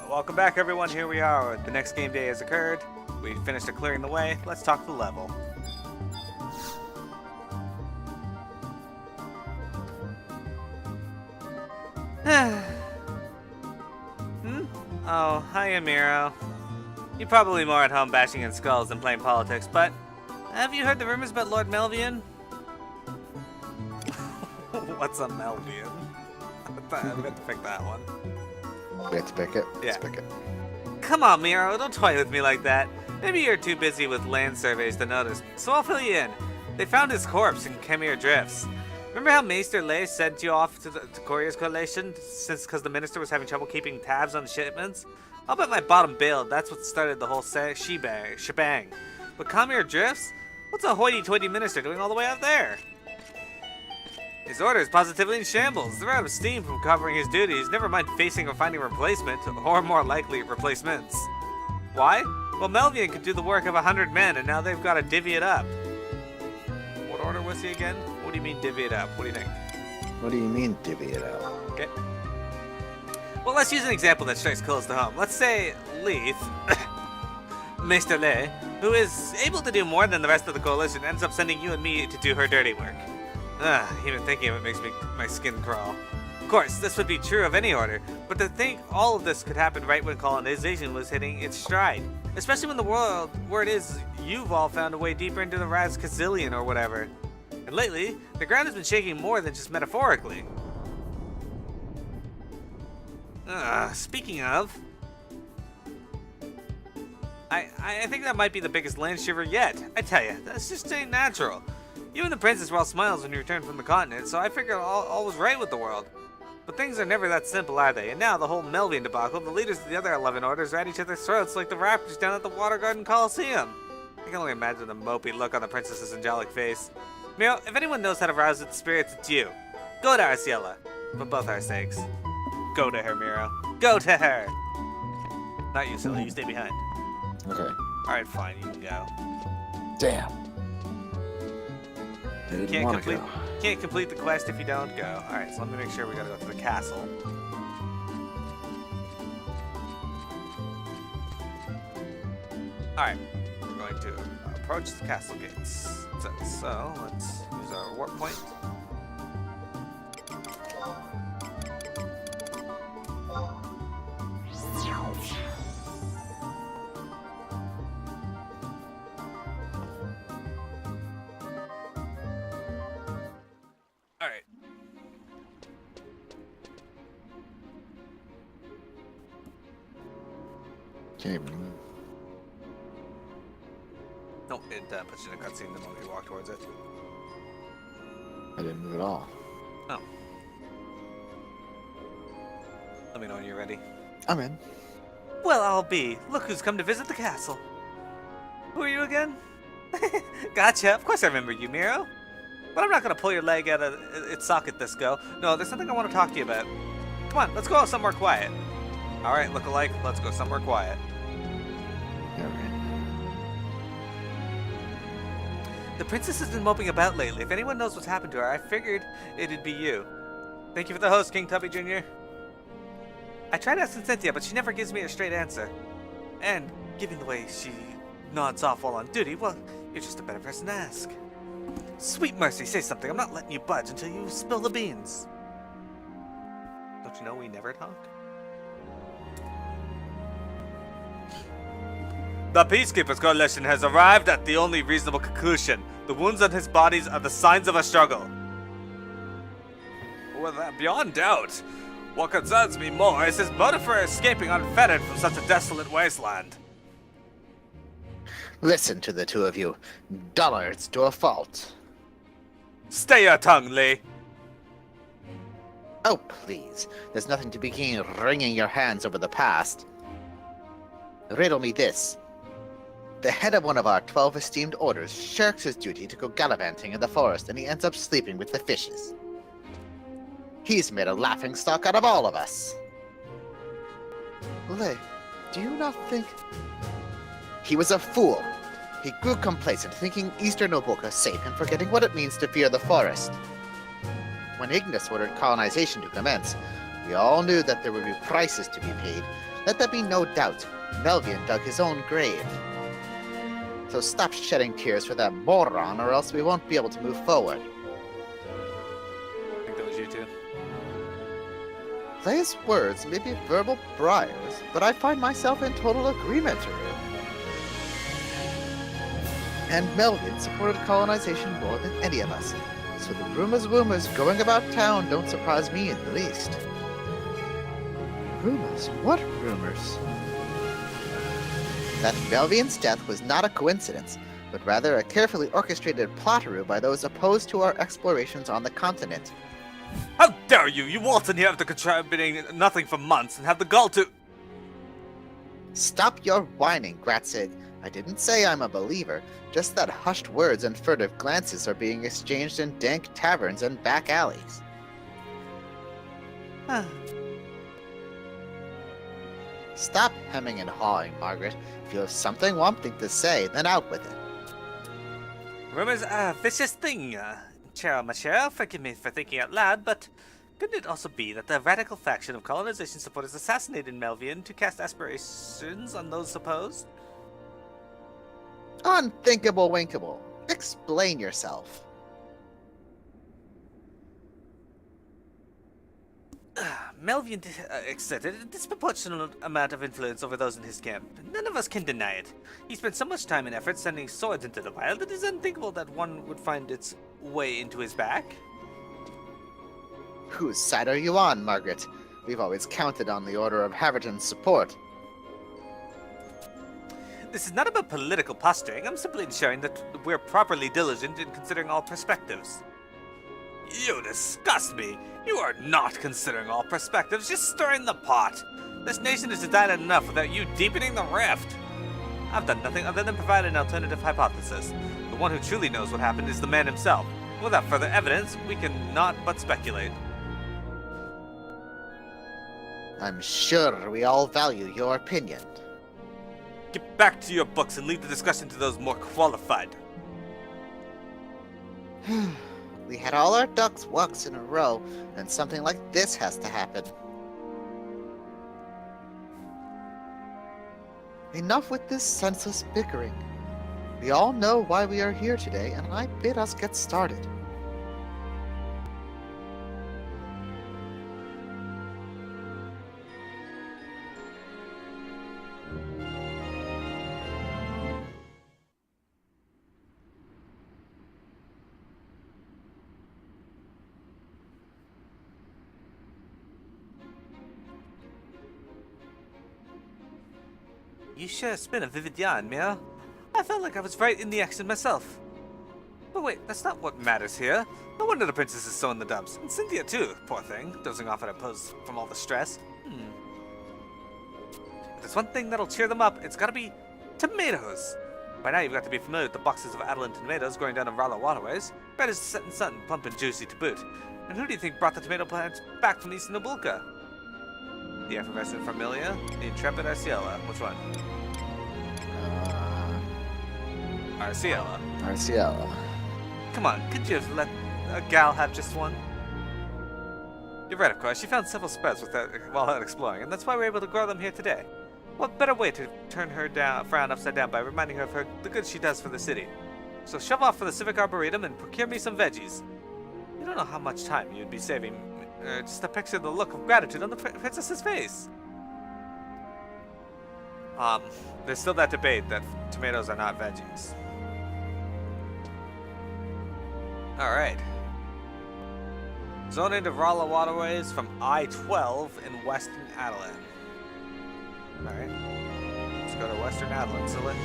welcome back everyone. Here we are. The next game day has occurred. We finished clearing the way. Let's talk the level. Oh, hiya, Miro. You're probably more at home bashing in skulls than playing politics, but have you heard the rumors about Lord Melvian? What's a Melvian? I'm going to pick that one. We have to pick it? Yeah. Let's pick it. Come on, Miro, don't toy with me like that. Maybe you're too busy with land surveys to notice, so I'll fill you in. They found his corpse in Khmer Drifts. Remember how Maester Lei sent you off to the Courier's Coalition because the minister was having trouble keeping tabs on the shipments? I'll bet my bottom bailed. That's what started the whole shebang. But Khmer Drifts? What's a hoity-toity minister doing all the way out there? His order is positively in shambles. They're out of steam from covering his duties, never mind facing or finding a replacement, or more likely, replacements. Why? Well, Melvian could do the work of 100 men, and now they've got to divvy it up. What order was he again? What do you mean divvy it up? What do you think? What do you mean divvy it out? Okay. Well, let's use an example that strikes close to home. Let's say Leith, Maester Lei, who is able to do more than the rest of the coalition, ends up sending you and me to do her dirty work. Even thinking of it makes my skin crawl. Of course, this would be true of any order, but to think all of this could happen right when colonization was hitting its stride. Especially when the world, where it is, you've all found a way deeper into the Raz Kazillion or whatever. And lately, the ground has been shaking more than just metaphorically. Speaking of, I think that might be the biggest land shiver yet. I tell you, that's just ain't natural. You and the princess were all smiles when you returned from the continent, so I figured all was right with the world. But things are never that simple, are they? And now the whole Melvian debacle, the leaders of the other 11 orders are at each other's throats like the raptors down at the Water Garden Coliseum. I can only imagine the mopey look on the princess's angelic face. Miro, if anyone knows how to rouse its spirits, it's you. Go to Arciela, for both our sakes. Go to her, Miro. Go to her! Not you, Silly. You stay behind. Okay. Alright, fine. You can go. Damn. Can't complete the quest if you don't go. Alright, so let me make sure we gotta go to the castle. Alright, we're going to approach the castle gates. So let's use our warp point. Alright. Okay. No, it puts you in a cutscene the moment you walk towards it. I didn't move at all. Oh. Let me know when you're ready. I'm in. Well, I'll be. Look who's come to visit the castle. Who are you again? Gotcha. Of course I remember you, Miro. But I'm not going to pull your leg out of its socket this go. No, there's something I want to talk to you about. Come on, let's go somewhere quiet. All right, look-alike, let's go somewhere quiet. Alright. The princess has been moping about lately. If anyone knows what's happened to her, I figured it'd be you. Thank you for the host, King Tubby Jr. I tried asking Cynthia, but she never gives me a straight answer. And, given the way she nods off while on duty, well, you're just a better person to ask. Sweet mercy, say something. I'm not letting you budge until you spill the beans. Don't you know we never talk? The Peacekeepers Coalition has arrived at the only reasonable conclusion. The wounds on his bodies are the signs of a struggle. Well, beyond doubt. What concerns me more is his motive for escaping unfettered from such a desolate wasteland. Listen to the two of you. Dullards to a fault. Stay your tongue, Lee. Oh, please. There's nothing to begin wringing your hands over the past. Riddle me this. The head of one of our 12 esteemed orders shirks his duty to go gallivanting in the forest, and he ends up sleeping with the fishes. He's made a laughingstock out of all of us. Lei, do you not think... He was a fool. He grew complacent, thinking Eastern Oboka safe and forgetting what it means to fear the forest. When Ignis ordered colonization to commence, We all knew that there would be prices to be paid. Let there be no doubt. Melvian dug his own grave. So stop shedding tears for that moron, or else we won't be able to move forward. I think that was you two. Lay's words may be verbal briars, but I find myself in total agreement with her. And Melvian supported colonization more than any of us, so the rumors going about town don't surprise me in the least. Rumors? What rumors? That Melvian's death was not a coincidence, but rather a carefully orchestrated plottery by those opposed to our explorations on the continent. How dare you! You waltz in here after contributing nothing for months and have the gall to— Stop your whining, Gratzig. I didn't say I'm a believer, just that hushed words and furtive glances are being exchanged in dank taverns and back alleys. Stop hemming and hawing, Margaret. If you have something wanting to say, then out with it. Rumors are a vicious thing. Cheryl, my Cheryl, forgive me for thinking out loud, but couldn't it also be that the radical faction of colonization supporters assassinated Melvian to cast aspirations on those opposed? Unthinkable winkable. Explain yourself. Melvian exerted a disproportionate amount of influence over those in his camp. None of us can deny it. He spent so much time and effort sending swords into the wild, it is unthinkable that one would find its way into his back. Whose side are you on, Margaret? We've always counted on the Order of Haverton's support. This is not about political posturing. I'm simply ensuring that we're properly diligent in considering all perspectives. You disgust me. You are not considering all perspectives, just stirring the pot. This nation is divided enough without you deepening the rift. I've done nothing other than provide an alternative hypothesis. The one who truly knows what happened is the man himself. Without further evidence, we cannot but speculate. I'm sure we all value your opinion. Get back to your books and leave the discussion to those more qualified. We had all our ducks walks in a row, and something like this has to happen. Enough with this senseless bickering. We all know why we are here today, and I bid us get started. You sure spin a vivid yarn, Mia. I felt like I was right in the action myself. But wait, that's not what matters here. No wonder the princess is so in the dumps. And Cynthia too, poor thing, dozing off at her post from all the stress. If there's one thing that'll cheer them up, it's gotta be tomatoes. By now you've got to be familiar with the boxes of Adelan tomatoes going down the Rala Waterways. Bread is set in sun, plump and juicy to boot. And who do you think brought the tomato plants back from East Nabulka? The effervescent Familia? The intrepid Arciela? Which one? Arciela. Arciela. Come on, could you have let a gal have just one? You're right, of course. She found several spreads while out exploring, and that's why we're able to grow them here today. What better way to turn her frown upside down by reminding her of the good she does for the city? So shove off for the Civic Arboretum and procure me some veggies. You don't know how much time you'd be saving just to picture the look of gratitude on the princess's face. There's still that debate that tomatoes are not veggies. Alright. Zone into Rala Waterways from I-12 in Western Adelan. Alright. Let's go to Western Adelan, Silly.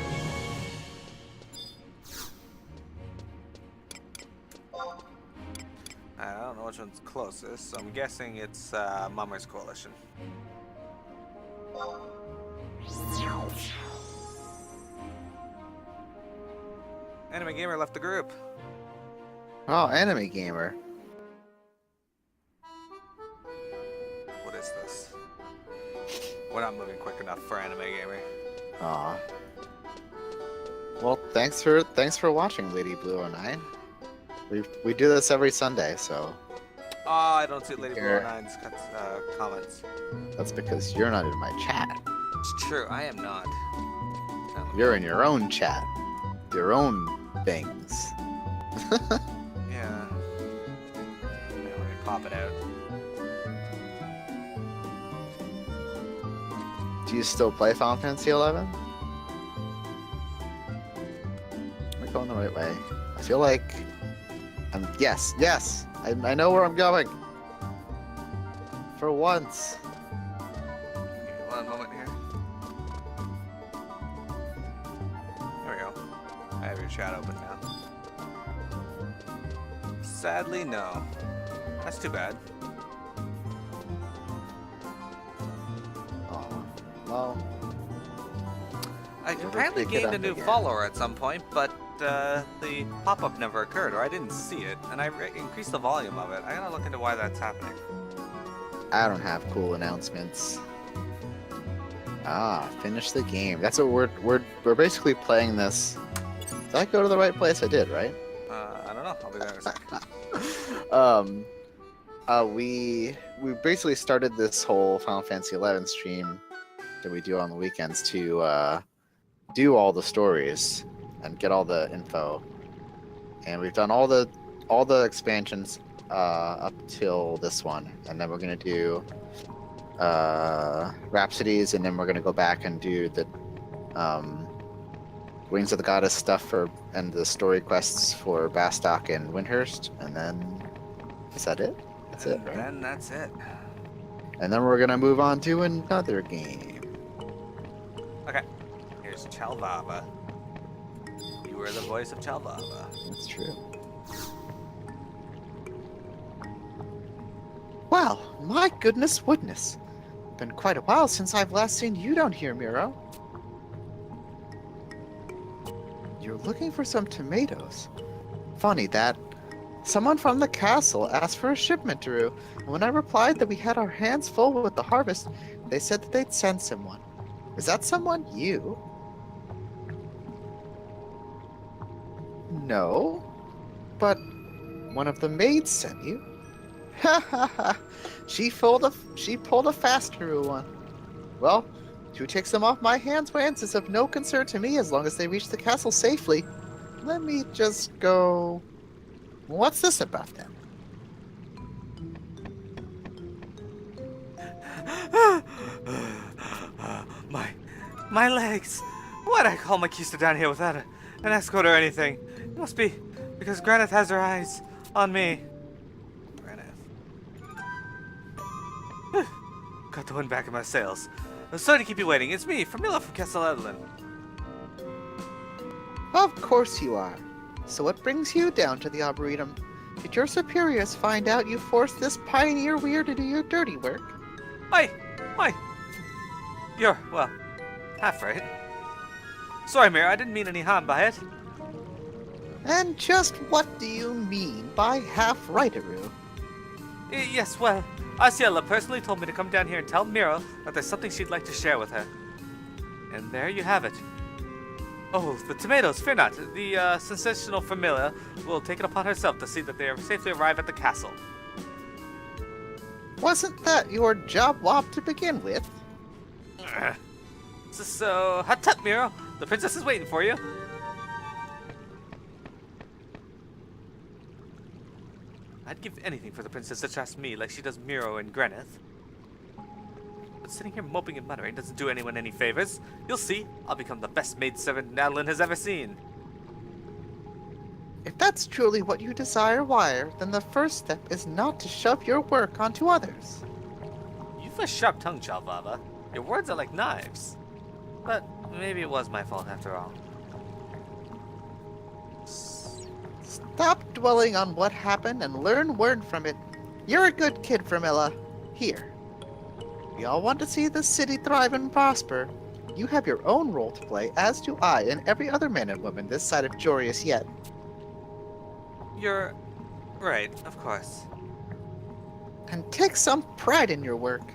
I don't know which one's closest, so I'm guessing it's Mummer's Coalition. Anime Gamer left the group. Oh, Enemy Gamer. What is this? We're not moving quick enough for Anime Gamer. Aw. Well, thanks for watching, Lady Blue 09. We do this every Sunday, so Oh, I don't see Lady Here. Blue 9's comments. That's because you're not in my chat. It's true, I am not. You're in your own chat. Your own things. Yeah. Let me pop it out. Do you still play Final Fantasy 11? Am I going the right way? I feel like yes. I know where I'm going. For once. Give me 1 moment here. There we go. I have your chat open now. Sadly, no. That's too bad. Oh, well. I Never apparently pick it gained a up new again. follower at some point, but the pop-up never occurred, or I didn't see it, and I increased the volume of it. I gotta look into why that's happening. I don't have cool announcements. Ah, finish the game. That's what we're basically playing this. Did I go to the right place? I did, right? I don't know. I'll be there in a sec. We basically started this whole Final Fantasy 11 stream that we do on the weekends to do all the stories and get all the info. And we've done all the expansions up till this one, and then we're gonna do Rhapsodies, and then we're gonna go back and do the Wings of the Goddess stuff and the story quests for Bastok and Windhurst, and then is that it? That's it, right? Then that's it. And then we're gonna move on to another game. Okay. Here's Chalvava. You were the voice of Chalvava. That's true. Well, my goodness woodness. Been quite a while since I've last seen you down here, Miro. You're looking for some tomatoes. Funny that. Someone from the castle asked for a shipment, Drew, and when I replied that we had our hands full with the harvest, they said that they'd send someone. Is that someone you? No, but one of the maids sent you. Ha ha ha! She pulled a faster one. Well, who takes them off my hands' is of no concern to me as long as they reach the castle safely. Let me just go. What's this about then? My legs. Why'd I call my Kista down here without an escort or anything? It must be because Granith has her eyes on me. Granith. Got the wind back in my sails. I'm sorry to keep you waiting. It's me, Famila from Castle Edlin. Of course you are. So what brings you down to the Arboretum? Did your superiors find out you forced this pioneer weir to do your dirty work? Why? You're, well, half right. Sorry, Mira, I didn't mean any harm by it. And just what do you mean by half rightaroo? Yes, well, Asiela personally told me to come down here and tell Mira that there's something she'd like to share with her. And there you have it. Oh, the tomatoes, fear not. The sensational Familia will take it upon herself to see that they safely arrive at the castle. Wasn't that your job wop to begin with? So, hot up, Miro. The princess is waiting for you. I'd give anything for the princess to trust me like she does Miro and Granith. But sitting here moping and muttering doesn't do anyone any favors. You'll see, I'll become the best maidservant Madeline has ever seen. If that's truly what you desire, Wire, then the first step is not to shove your work onto others. You've a sharp tongue, Chalvava. Your words are like knives. But maybe it was my fault after all. Stop dwelling on what happened and learn word from it. You're a good kid, Framilla. Here. We all want to see the city thrive and prosper. You have your own role to play, as do I and every other man and woman this side of Jorius yet. You're right, of course. And take some pride in your work.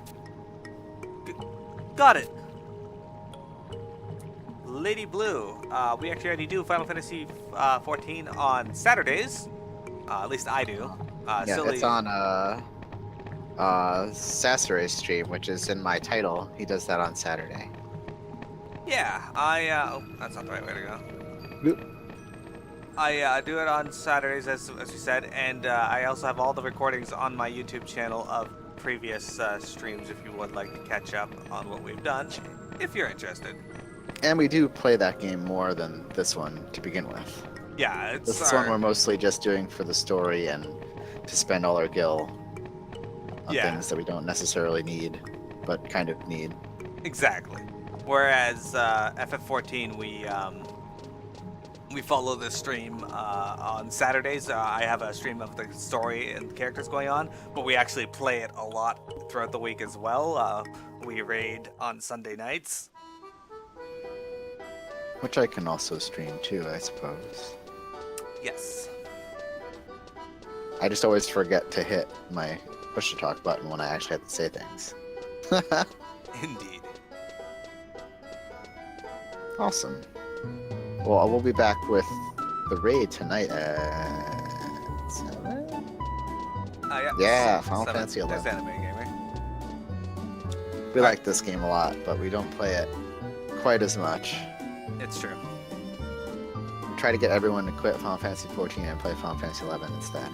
Got it. Lady Blue, we actually already do Final Fantasy 14 on Saturdays. At least I do. Yeah, Silly. it's on Sassaray's stream, which is in my title. He does that on Saturday. Yeah, oh, that's not the right way to go. Boop. I do it on Saturdays, as you said, and I also have all the recordings on my YouTube channel of previous streams if you would like to catch up on what we've done, if you're interested. And we do play that game more than this one to begin with. Yeah, it's This one we're mostly just doing for the story and to spend all our gil on things that we don't necessarily need, but kind of need. Exactly. Whereas FF14, we follow the stream on Saturdays. I have a stream of the story and the characters going on, but we actually play it a lot throughout the week as well. We raid on Sunday nights. Which I can also stream too, I suppose. Yes. I just always forget to hit my push to talk button when I actually have to say things. Indeed. Awesome. Well, we'll be back with the raid tonight at 7? Yeah, Final Fantasy 11. There's Anime Gamer. We like this game a lot, but we don't play it quite as much. It's true. We try to get everyone to quit Final Fantasy 14 and play Final Fantasy 11 instead.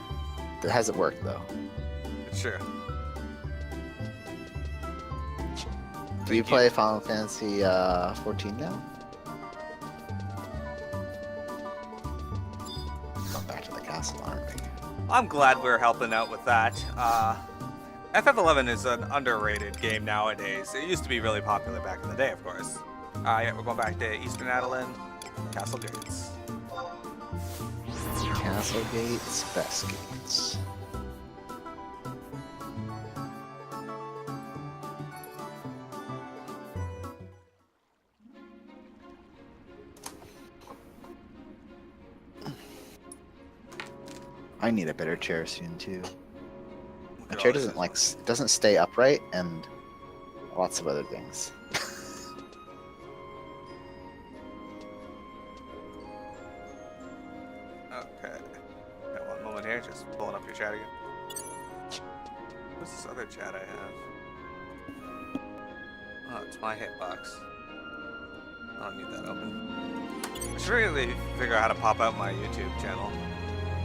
It hasn't worked though. It's true. Do you play Final Fantasy 14 now? Going back to the castle, aren't we? I'm glad we're helping out with that. FF11 is an underrated game nowadays. It used to be really popular back in the day, of course. Yeah, we're going back to Eastern Adeline, Castle Gates. Castle Gates, Best Gates. I need a better chair soon too. My chair doesn't stay upright and lots of other things. Okay. Got one moment here, just pulling up your chat again. What's this other chat I have? Oh, it's my hitbox. I don't need that open. I should really figure out how to pop out my YouTube channel.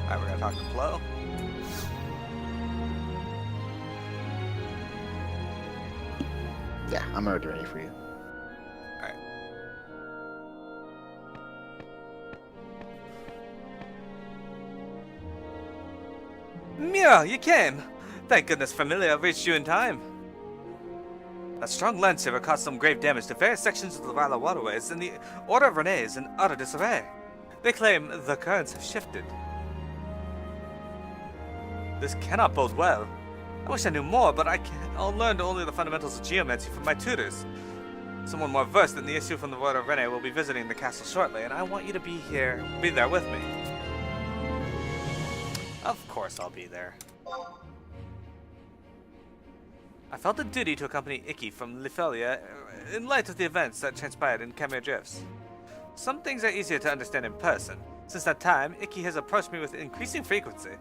Alright, we're gonna talk to Flo. Yeah, I'm already ready for you. Alright. Mira, you came! Thank goodness Familia reached you in time. A strong landslip caused some grave damage to various sections of the Rala Waterways, and the Order of Renee is in utter disarray. They claim the currents have shifted. This cannot bode well. I wish I knew more, but I learned only the fundamentals of geomancy from my tutors. Someone more versed in the issue from the Order of Renee will be visiting the castle shortly, and I want you to be there with me. Of course I'll be there. I felt a duty to accompany Icky from Lithuania in light of the events that transpired in Chimera Drifts. Some things are easier to understand in person. Since that time, Icky has approached me with increasing frequency.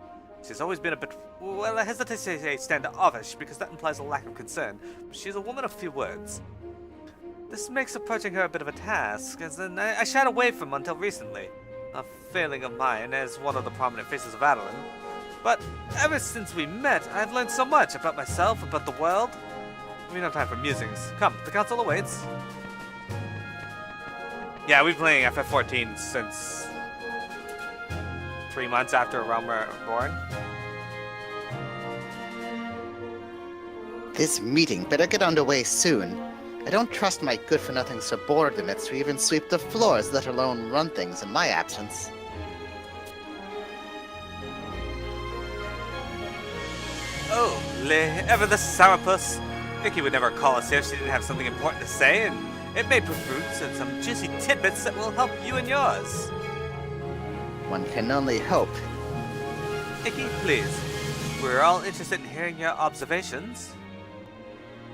She's always been a bit, well, I hesitate to say standoffish because that implies a lack of concern, but she's a woman of few words. This makes approaching her a bit of a task, as in I shied away from until recently. A failing of mine as one of the prominent faces of Adeline. But ever since we met, I've learned so much about myself, about the world. We don't have time for musings. Come, the council awaits. Yeah, we've been playing FF14 since 3 months after Realm Reborn. This meeting better get underway soon. I don't trust my good-for-nothing subordinates to even sweep the floors, let alone run things in my absence. Oh, ever the sourpuss. Vicky would never call us here if she didn't have something important to say, and it may prove fruits and some juicy tidbits that will help you and yours. One can only hope. Icky, please. We're all interested in hearing your observations.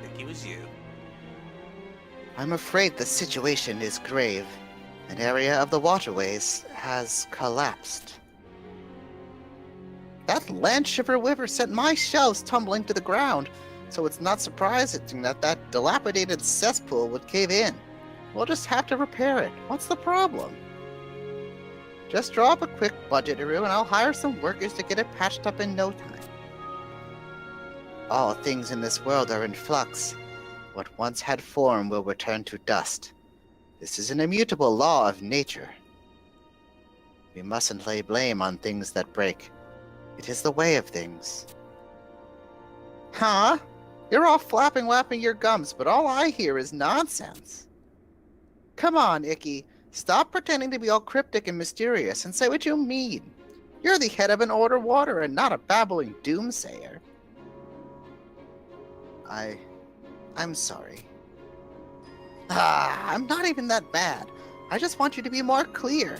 Icky was you. I'm afraid the situation is grave. An area of the waterways has collapsed. That land shiver wiver sent my shelves tumbling to the ground, so it's not surprising that that dilapidated cesspool would cave in. We'll just have to repair it. What's the problem? Just draw up a quick budget, Aru, and I'll hire some workers to get it patched up in no time. All things in this world are in flux. What once had form will return to dust. This is an immutable law of nature. We mustn't lay blame on things that break. It is the way of things. Huh? You're all flapping your gums, but all I hear is nonsense. Come on, Icky. Stop pretending to be all cryptic and mysterious and say what you mean. You're the head of an order water and not a babbling doomsayer. I'm sorry. I'm not even that bad. I just want you to be more clear.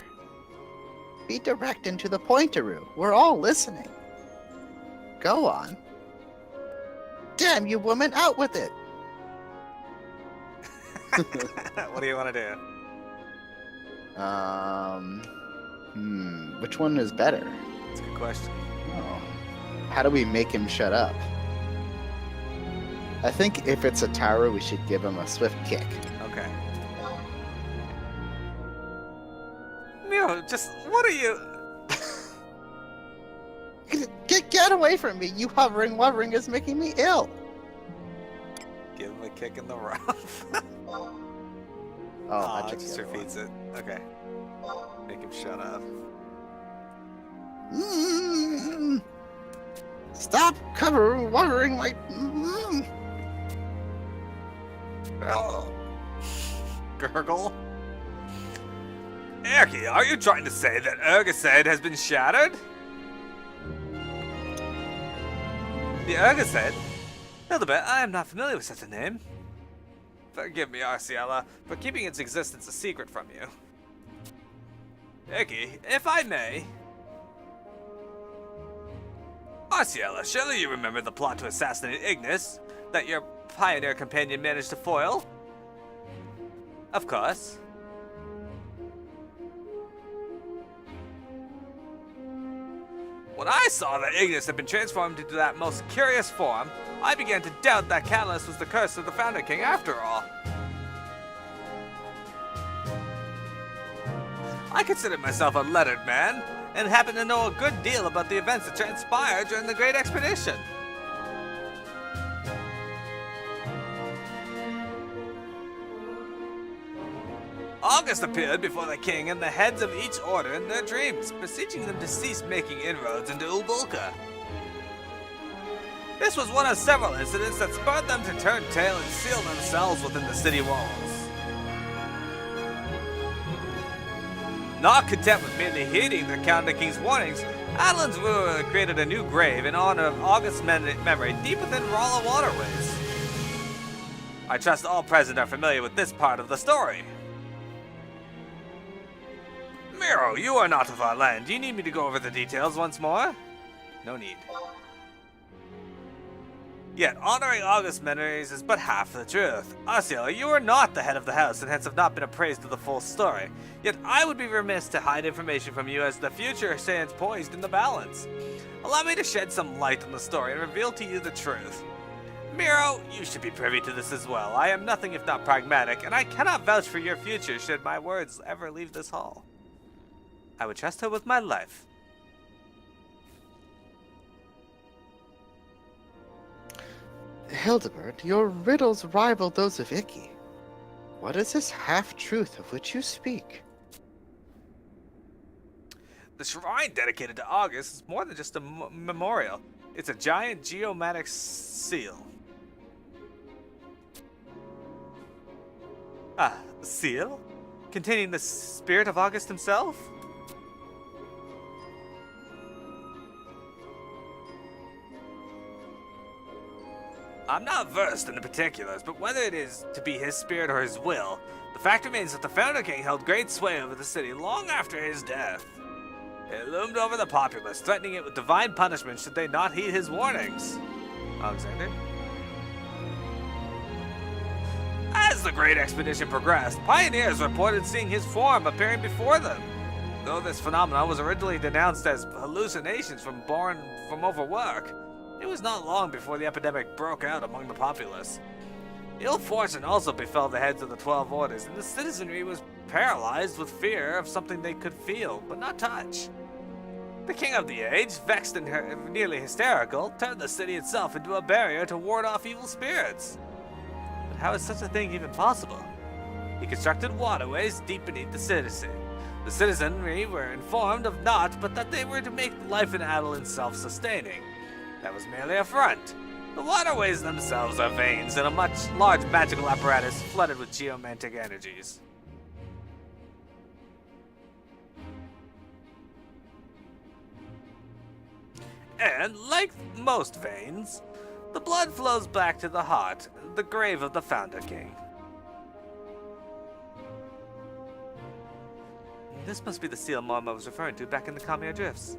Be direct and to the point, Aru. We're all listening. Go on. Damn you, woman, out with it! What do you want to do? Which one is better? That's a good question. Oh. How do we make him shut up? I think if it's a tower, we should give him a swift kick. Okay. Miro, just, what are you... Get away from me! You hovering is making me ill! Give him a kick in the rough. Oh, it just repeats it. Okay. Make him shut up. Stop hovering my... Oh. Gurgle? Erky, are you trying to say that Ergosed has been shattered? The Ergosed? Hildebert, I am not familiar with such a name. Forgive me, Arciela, for keeping its existence a secret from you. Erky, if I may... Arciela, surely you remember the plot to assassinate Ignis that your pioneer companion managed to foil? Of course. When I saw that Ignis had been transformed into that most curious form, I began to doubt that catalyst was the curse of the Founder King after all. I considered myself a lettered man, and happened to know a good deal about the events that transpired during the Great Expedition. August appeared before the king and the heads of each order in their dreams, beseeching them to cease making inroads into Ubulka. This was one of several incidents that spurred them to turn tail and seal themselves within the city walls. Not content with merely heeding the Count of King's warnings, Adeline's ruler created a new grave in honor of August's memory deep within Rala Waterways. I trust all present are familiar with this part of the story. Miro, you are not of our land. Do you need me to go over the details once more? No need. Yet, honoring August's memories is but half the truth. Arciela, you are not the head of the house and hence have not been appraised of the full story. Yet, I would be remiss to hide information from you as the future stands poised in the balance. Allow me to shed some light on the story and reveal to you the truth. Miro, you should be privy to this as well. I am nothing if not pragmatic, and I cannot vouch for your future should my words ever leave this hall. I would trust her with my life. Hildebert, your riddles rival those of Icky. What is this half-truth of which you speak? The shrine dedicated to August is more than just a memorial. It's a giant geomatic seal. Ah, a seal? Containing the spirit of August himself? I'm not versed in the particulars, but whether it is to be his spirit or his will, the fact remains that the Founder King held great sway over the city long after his death. It loomed over the populace, threatening it with divine punishment should they not heed his warnings. Alexander? As the Great Expedition progressed, pioneers reported seeing his form appearing before them. Though this phenomenon was originally denounced as hallucinations born from overwork, it was not long before the epidemic broke out among the populace. Ill fortune also befell the heads of the 12 orders, and the citizenry was paralyzed with fear of something they could feel, but not touch. The king of the age, vexed and nearly hysterical, turned the city itself into a barrier to ward off evil spirits. But how is such a thing even possible? He constructed waterways deep beneath the city. The citizenry were informed of naught but that they were to make life in Adeline self-sustaining. That was merely a front. The waterways themselves are veins in a much large magical apparatus flooded with geomantic energies. And, like most veins, the blood flows back to the heart, the grave of the Founder King. This must be the seal Marma was referring to back in the Kamiya Drifts.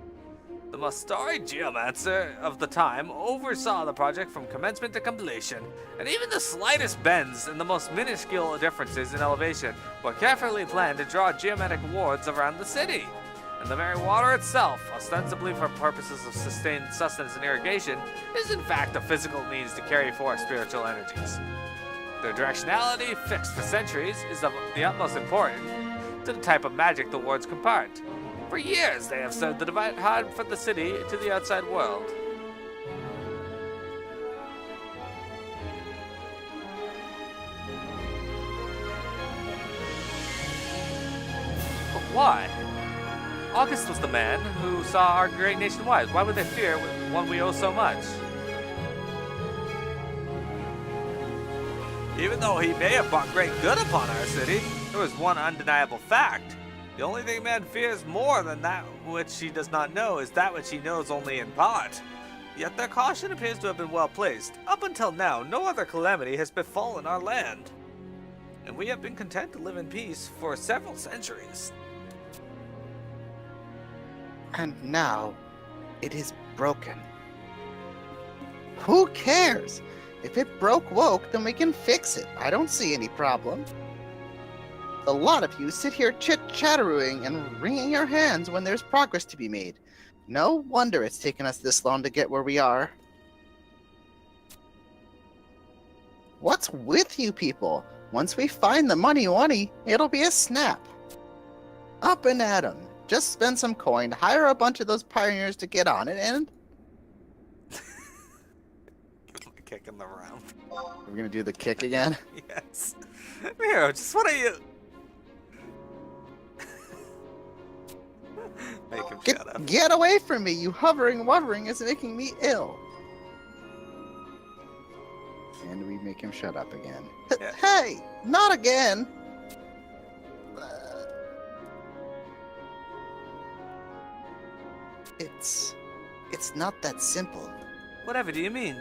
The Mastari geomancer of the time oversaw the project from commencement to completion, and even the slightest bends and the most minuscule differences in elevation were carefully planned to draw geometric wards around the city. And the very water itself, ostensibly for purposes of sustained sustenance and irrigation, is in fact a physical means to carry forth spiritual energies. Their directionality, fixed for centuries, is of the utmost importance to the type of magic the wards compart. For years they have served the divide hard from the city to the outside world. But why? August was the man who saw our great nationwide. Why would they fear one we owe so much? Even though he may have brought great good upon our city, there was one undeniable fact. The only thing man fears more than that which he does not know is that which he knows only in part. Yet their caution appears to have been well placed. Up until now, no other calamity has befallen our land, and we have been content to live in peace for several centuries. And now, it is broken. Who cares? If it woke, then we can fix it. I don't see any problem. A lot of you sit here chit-chatterooing and wringing your hands when there's progress to be made. No wonder it's taken us this long to get where we are. What's with you people? Once we find the money, it'll be a snap. Up and at 'em. Just spend some coin, hire a bunch of those pioneers to get on it, and... Kicking the round. We're gonna do the kick again? Yes. Miro, just what are you... Make him shut up. Get away from me! You hovering is making me ill. And we make him shut up again. Yeah. Hey! Not again! It's not that simple. Whatever do you mean?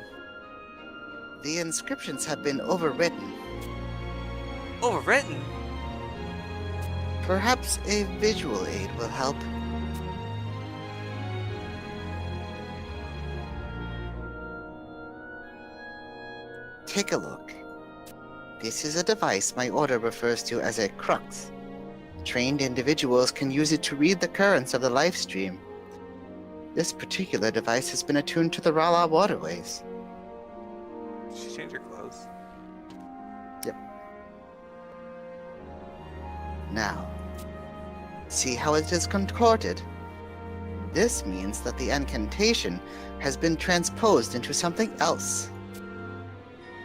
The inscriptions have been overwritten. Overwritten? Perhaps a visual aid will help. Take a look. This is a device my order refers to as a crux. Trained individuals can use it to read the currents of the life stream. This particular device has been attuned to the Rala Waterways. Did she change her clothes? Yep. Now, see how it is contorted? This means that the incantation has been transposed into something else.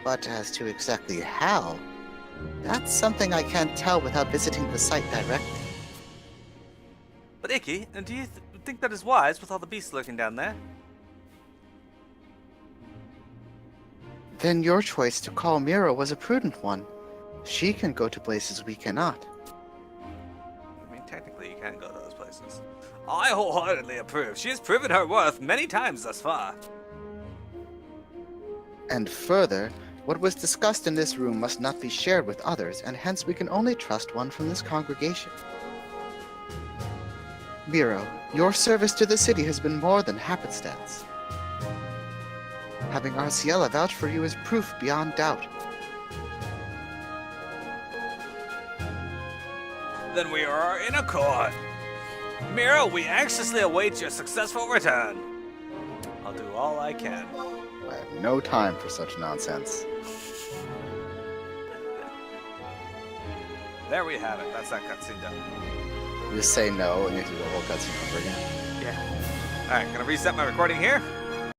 But as to exactly how, that's something I can't tell without visiting the site directly. But Ikki, do you think that is wise with all the beasts lurking down there? Then your choice to call Miro was a prudent one. She can go to places we cannot. I mean, technically you can go to those places. I wholeheartedly approve. She has proven her worth many times thus far. And further, what was discussed in this room must not be shared with others, and hence we can only trust one from this congregation. Miro, your service to the city has been more than happenstance. Having Arciela vouch for you is proof beyond doubt. Then we are in accord. Miro, we anxiously await your successful return. I'll do all I can. I have no time for such nonsense. There we have it. That's that cutscene done. You just say no and you do the whole cutscene over again. Yeah. Alright, gonna reset my recording here.